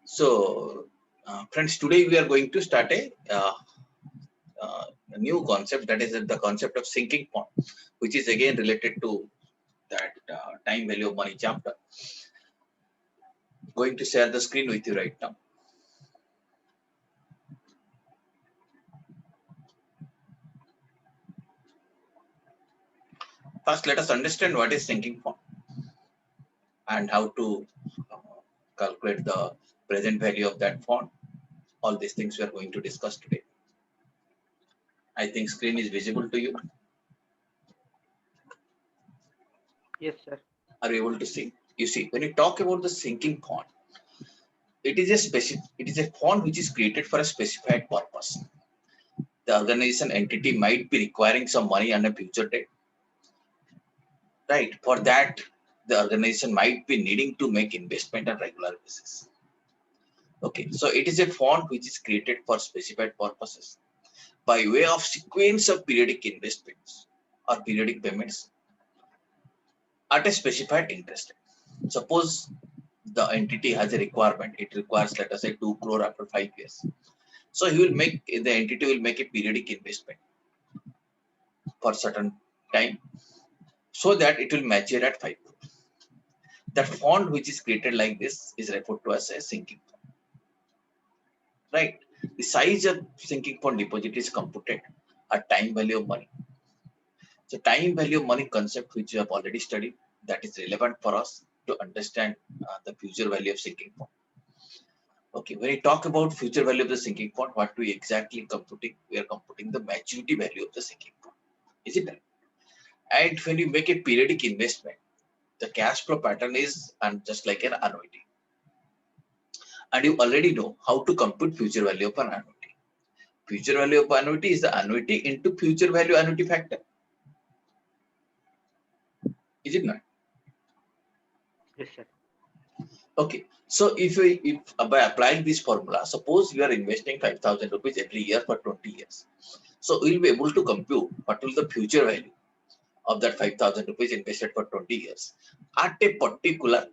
So, friends, today we are going to start a new concept, that is the concept of sinking fund, which is again related to that time value of money chapter. Going to share the screen with you right now. First, let us understand what is sinking fund and how to uh, calculate the present value of that fund. All these things we are going to discuss today. I think screen is visible to you. Yes, sir. Are you able to see? You see, when you talk about the sinking fund, it is a fund which is created for a specified purpose. The organization entity might be requiring some money on a future date, right? For that, the organization might be needing to make investment on regular basis. Okay, so it is a fund which is created for specified purposes by way of sequence of periodic investments or periodic payments at a specified interest rate. Suppose the entity has a requirement, it requires, let us say, 2 crore after 5 years. So the entity will make a periodic investment for certain time so that it will mature at 5 crore. That fund which is created like this is referred to as a sinking fund, right? The size of sinking fund deposit is computed at time value of money. So time value of money concept which you have already studied, that is relevant for us to understand the future value of sinking fund. Okay, when we talk about future value of the sinking fund, what we exactly computing? We are computing the maturity value of the sinking fund. Is it right? And when you make a periodic investment, the cash flow pattern is just like an annuity. And you already know how to compute future value of an annuity. Future value of annuity is the annuity into future value annuity factor. Is it not? Yes, sir. Okay. So if by applying this formula, suppose we are investing 5,000 rupees every year for 20 years. So we'll be able to compute what will the future value of that 5,000 rupees invested for 20 years at a particular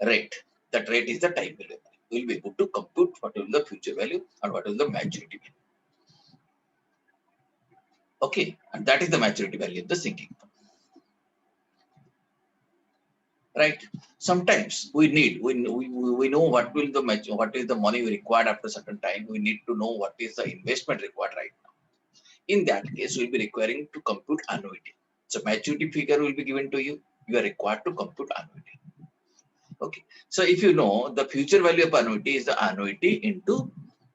rate. That rate is the time value. We'll be able to compute what will the future value and what is the maturity value. Okay, and that is the maturity value of the sinking fund. Right? Sometimes we know what is the money we required after certain time. We need to know what is the investment required right now. In that case, we'll be requiring to compute annuity. So maturity figure will be given to you. You are required to compute annuity. Okay. So if you know the future value of annuity is the annuity into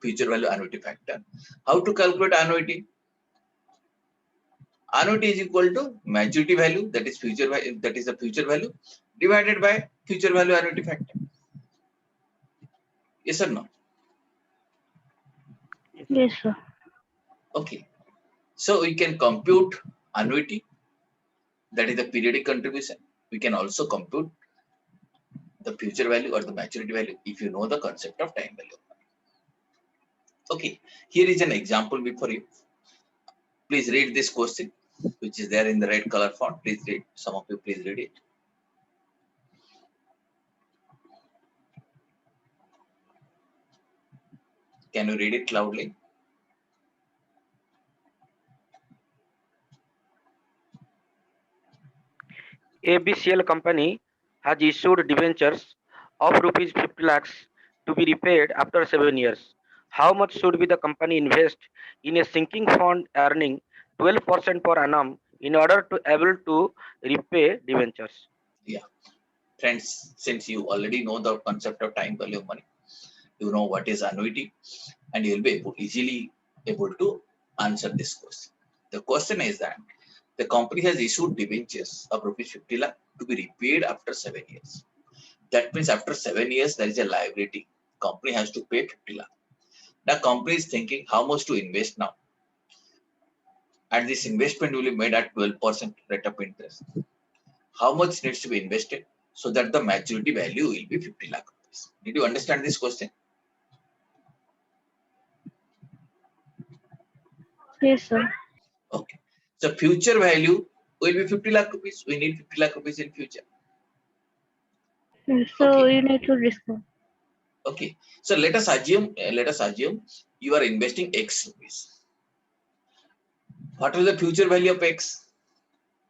future value annuity factor. How to calculate annuity? Annuity is equal to maturity value, that is future value, that is the future value, divided by future value annuity factor. Yes or no? Yes, sir. Okay. So we can compute annuity, that is the periodic contribution. We can also compute the future value or the maturity value if you know the concept of time value. Okay. Here is an example before you. Please read this question, which is there in the red color font. Please read. Some of you please read it. Can you read it loudly? ABCL company has issued debentures of rupees 50 lakhs to be repaid after 7 years. How much should be the company invest in a sinking fund earning 12% per annum in order to able to repay debentures? Yeah. Friends, since you already know the concept of time value of money, you know what is annuity, and you will be easily able to answer this question. The question is that the company has issued debentures of rupees 50 lakh to be repaid after 7 years. That means after 7 years, there is a liability. Company has to pay 50 lakh. Now, company is thinking how much to invest now. And this investment will be made at 12% rate of interest. How much needs to be invested so that the maturity value will be 50 lakh rupees? Did you understand this question? Yes, sir. Okay. So future value will be 50 lakh rupees. We need 50 lakh rupees in future. So Okay. you need to discuss. Okay, so let us assume you are investing X rupees. What is the future value of X?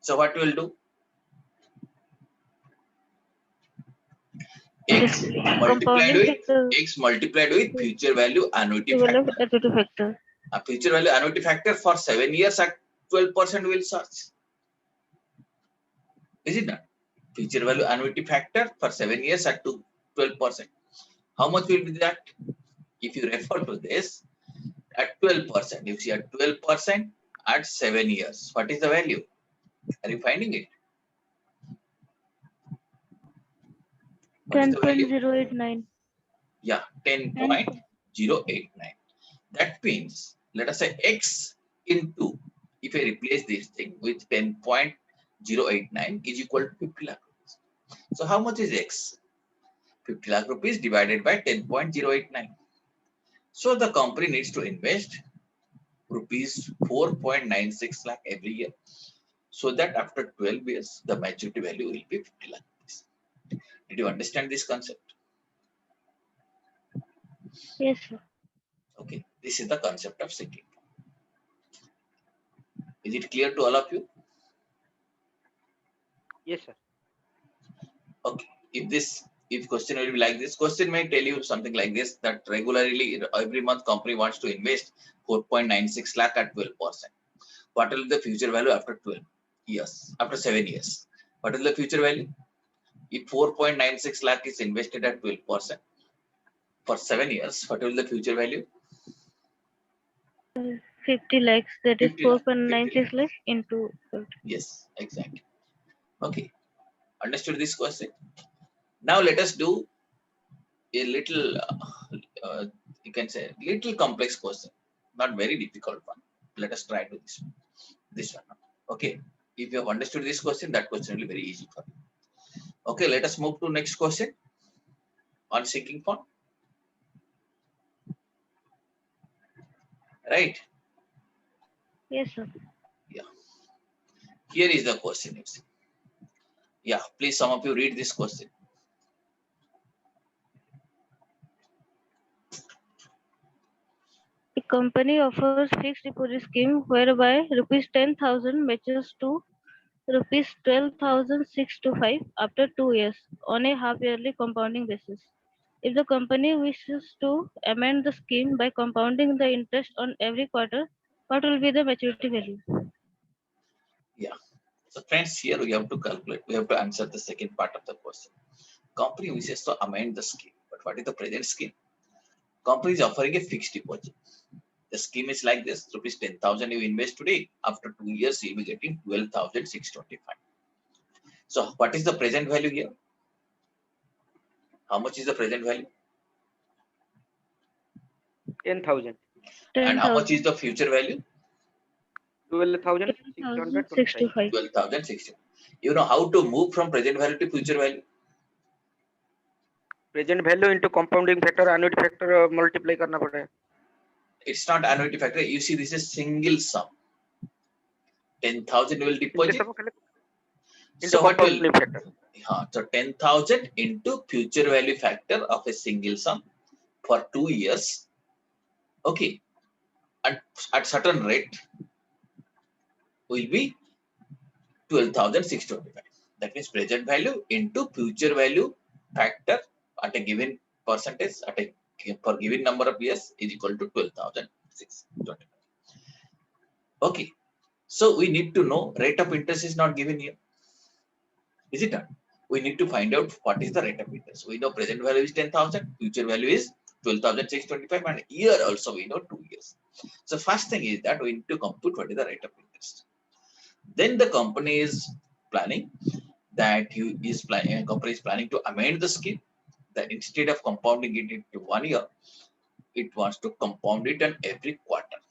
So what we will do? X multiplied Compounding with factor X multiplied with future value annuity equivalent factor. equity factor. A future value annuity factor for 7 years at 12% will search. Is it not? Future value annuity factor for 7 years at 12%. How much will be that? If you refer to this at 12%, you see at 12% at 7 years, what is the value? Are you finding it? What is the value? 10.089. Yeah, 10.089. That means, let us say X into, if I replace this thing with 10.089 is equal to 50 lakh rupees. So how much is X? 50 lakh rupees divided by 10.089. So the company needs to invest rupees 4.96 lakh every year, so that after 12 years, the maturity value will be 50 lakh rupees. Did you understand this concept? Yes, sir. Okay, this is the concept of sinking. Is it clear to all of you? Yes, sir. Okay, if question will be like this, question may tell you something like this, that regularly every month company wants to invest 4.96 lakh at 12%. What will be the future value after 12 years, after 7 years? What is the future value? If 4.96 lakh is invested at 12% for 7 years, what will be the future value? 50 lakhs, that is 50 lakh. 4.96 lakhs into 50. Yes, exactly. Okay, understood this question? Now let us do a little, you can say, little complex question, not very difficult one. Let us try to this one. Okay, if you have understood this question, that question will be very easy for you. Okay, let us move to next question on sinking fund. Right? Yes, sir. Yeah. Here is the question. You see. Yeah, please, some of you read this question. A company offers fixed deposit scheme whereby rupees 10,000 matches to rupees 12,625 after 2 years on a half-yearly compounding basis. If the company wishes to amend the scheme by compounding the interest on every quarter, what will be the maturity value? Yeah. So friends, here we have to calculate. We have to answer the second part of the question. Company wishes to amend the scheme, but what is the present scheme? Company is offering a fixed deposit. The scheme is like this: rupees 10,000 you invest today. After 2 years, you'll be getting 12,625. So what is the present value here? How much is the present value? 10,000. And how much is 10,000. the future value? 12,625. 12,625. 12,060. You know how to move from present value to future value? Present value into compounding factor, annuity factor multiply करना पड़ेगा. It's not annuity factor. You see, this is single sum. 10,000 will deposit. Into So what will? compounding factor. So 10,000 into future value factor of a single sum for 2 years. Okay. And at certain rate will be 12,625. That means present value into future value factor at a given percentage for given number of years is equal to 12,625. Okay. So we need to know rate of interest is not given here. Is it not? We need to find out what is the rate of interest. We know present value is 10,000, future value is 12,625, and year also we know 2 years. So first thing is that we need to compute what is the rate of interest. Then the company is planning company is planning to amend the scheme, that instead of compounding it into 1 year, it wants to compound it on every quarter.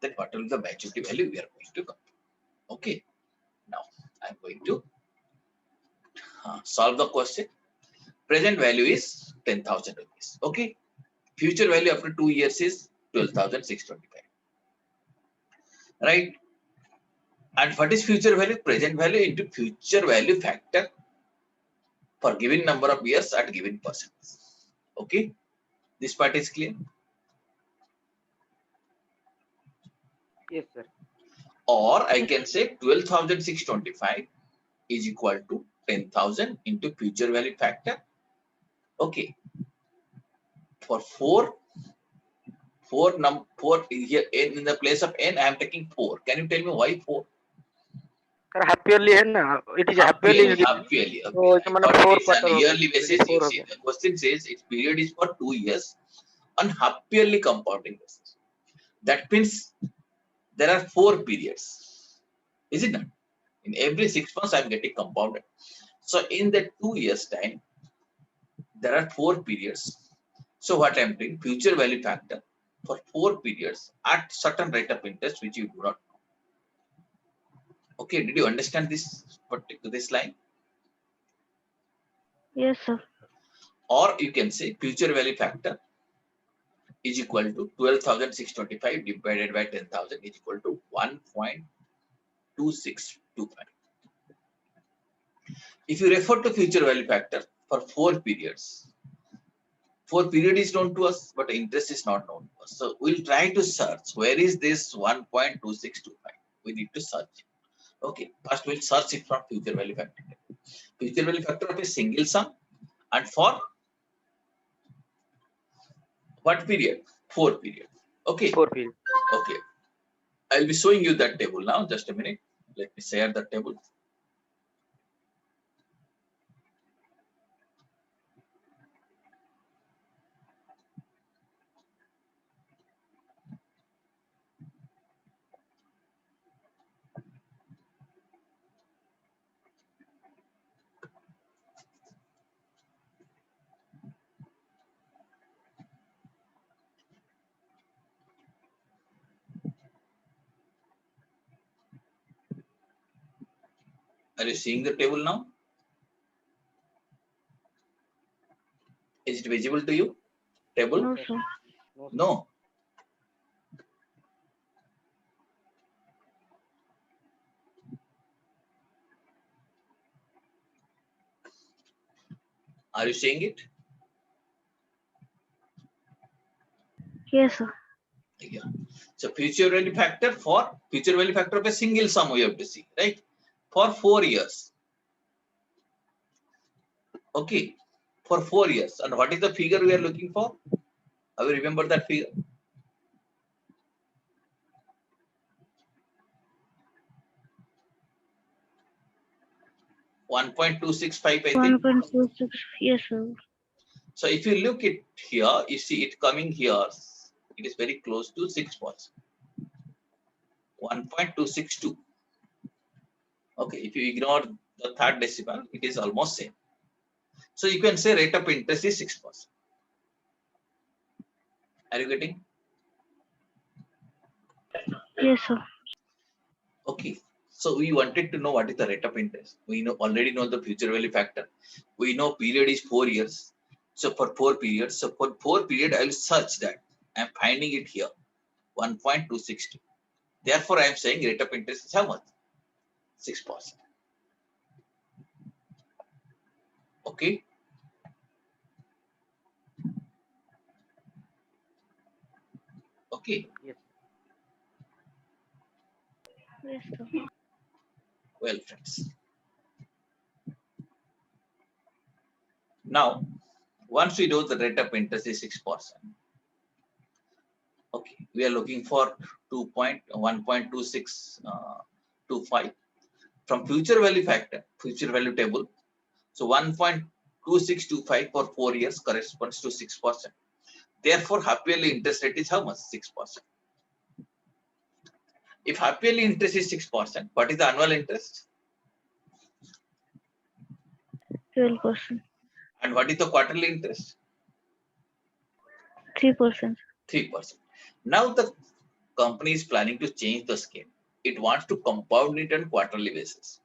Then what will be the maturity value we are going to compute? Okay. Now I'm going to solve the question. Present value is 10,000 rupees. Okay. Future value after 2 years is 12,625. Right. And what is future value? Present value into future value factor for given number of years at given percentage. Okay. This part is clear? Yes, sir. Or I can say 12,625 is equal to 10,000 into future value factor. Okay. For four here in the place of n, I am taking 4. Can you tell me why 4? Sir half yearly है ना, it is half yearly is given, Half-yearly. तो Okay. इसका I मतलब thought 4 it is quarter on हो yearly गया, basis. You 4 हो see, गया. the question says its period is for 2 years on half-yearly compounding basis. That means there are 4 periods. Is it not? In every 6 months, I am getting compounded. So in the 2 years time, there are 4 periods. So what I am doing, future value factor for 4 periods at certain rate of interest which you do not know. Okay, did you understand this line? Yes, sir. Or you can say future value factor is equal to 12,625 divided by 10,000 is equal to 1.2625. If you refer to future value factor for 4 periods, 4 period is known to us, but interest is not known to us. So we'll try to search where is this 1.2625. We need to search. Okay, first we'll search it from future value factor. Future value factor of a single sum and for what period? 4 period. Okay. 4 period. Okay. I'll be showing you that table now. Just a minute. Let me share the table. Are you seeing the table now? Is it visible to you? Table? No, sir. No. Are you seeing it? Yes, sir. Yeah. So future value factor of a single sum we have to see, right? For 4 years. Okay. For 4 years. And what is the figure we are looking for? I will remember that figure. $1.265, I think. 1.26. Yes, sir. So if you look at here, you see it coming here. It is very close to 6%. 1.262. Okay, if you ignore the third decimal, it is almost same. So you can say rate of interest is 6%. Are you getting? Yes, sir. Okay. So we wanted to know what is the rate of interest. We already know the future value factor. We know period is 4 years. So for 4 periods, so for 4 period, I will search that. I am finding it here, 1.262. Therefore, I am saying rate of interest is how much? 6%. Okay. Okay. Yes. Yes, sir. Well, friends. Now, once we know the rate of interest is 6%, okay, we are looking for 1.2625 from future value factor, future value table. So 1.2625 for 4 years corresponds to 6%. Therefore, half yearly interest rate is how much? 6%. If half yearly interest is 6%, what is the annual interest? 12%. And what is the quarterly interest? 3%. 3%. Now the company is planning to change the scheme. It wants to compound it on quarterly basis.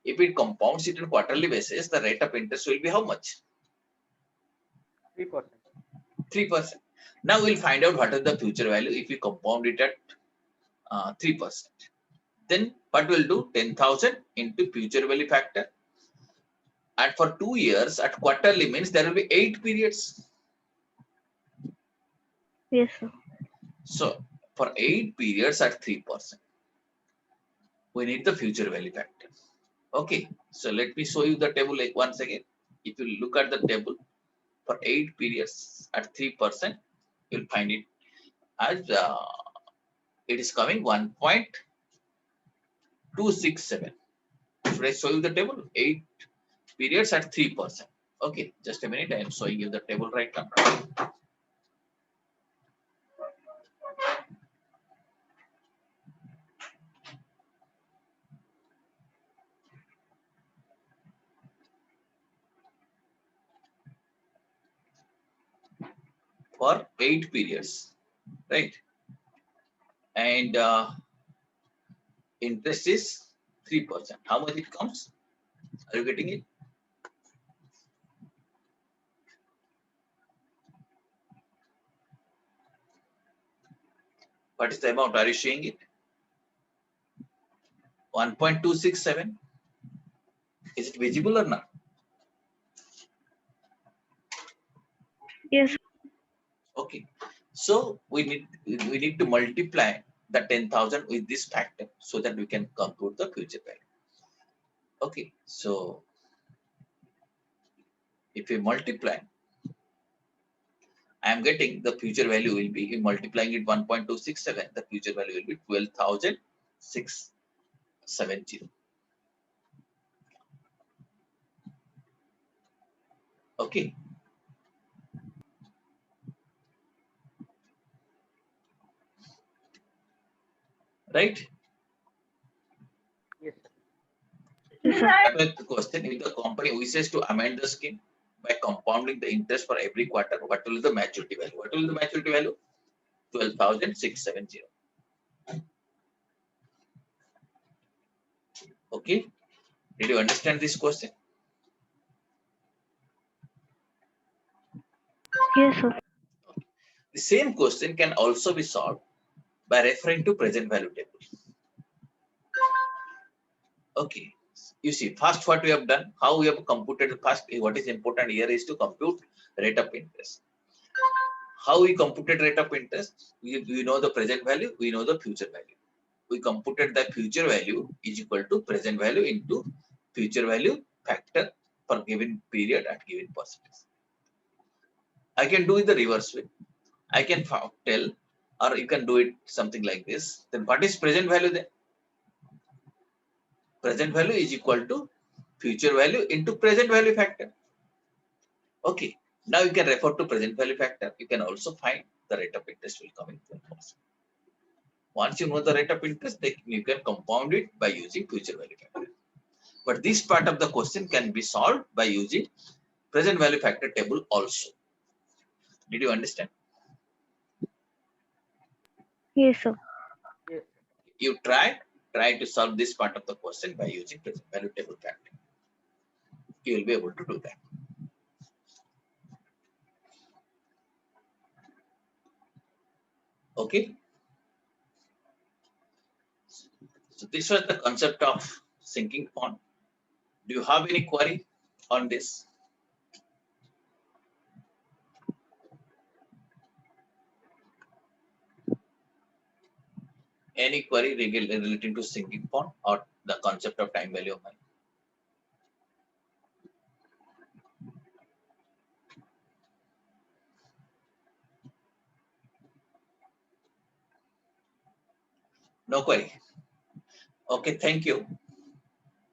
If it compounds it on quarterly basis, the rate of interest will be how much? 3%. 3%. Now we'll find out what is the future value if we compound it at 3%. Then what we'll do? 10,000 into future value factor. And for 2 years at quarterly means there will be 8 periods. Yes, sir. So for 8 periods at 3%, we need the future value factor. Okay, so let me show you the table like once again. If you look at the table for 8 periods at 3%, you'll find it as it is coming 1.267. Should I show you the table? 8 periods at 3%. Okay, just a minute. I am showing you the table right now. For 8 periods, right? And interest is 3%. How much it comes? Are you getting it? What is the amount? Are you seeing it? 1.267. Is it visible or not? Yes. Okay. So we need to multiply the 10,000 with this factor so that we can compute the future value. Okay. So if we multiply, I am getting the future value will be multiplying it 1.267. The future value will be 12,670. Okay. Right? Yes, sir. Yes, sir. That was the question. If the company wishes to amend the scheme by compounding the interest for every quarter, what will the maturity value? What will the maturity value? 12,670. Okay. Did you understand this question? Yes, sir. The same question can also be solved by referring to present value table. Okay. You see, first what we have done, how we have computed the first, what is important here is to compute rate of interest. How we computed rate of interest? We know the present value, we know the future value. We computed the future value is equal to present value into future value factor for given period at given percentage. I can do it the reverse way. I can tell, or you can do it something like this. Then what is present value then? Present value is equal to future value into present value factor. Okay. Now you can refer to present value factor. You can also find the rate of interest will come in 12%. Once you know the rate of interest, you can compound it by using future value factor. But this part of the question can be solved by using present value factor table also. Did you understand? Yes, sir. Yes, You try to solve this part of the question by using present value table factor. You will be able to do that. Okay. So this was the concept of sinking fund. Do you have any query on this? Any query relating to sinking fund or the concept of time value of money? No query. Okay, thank you.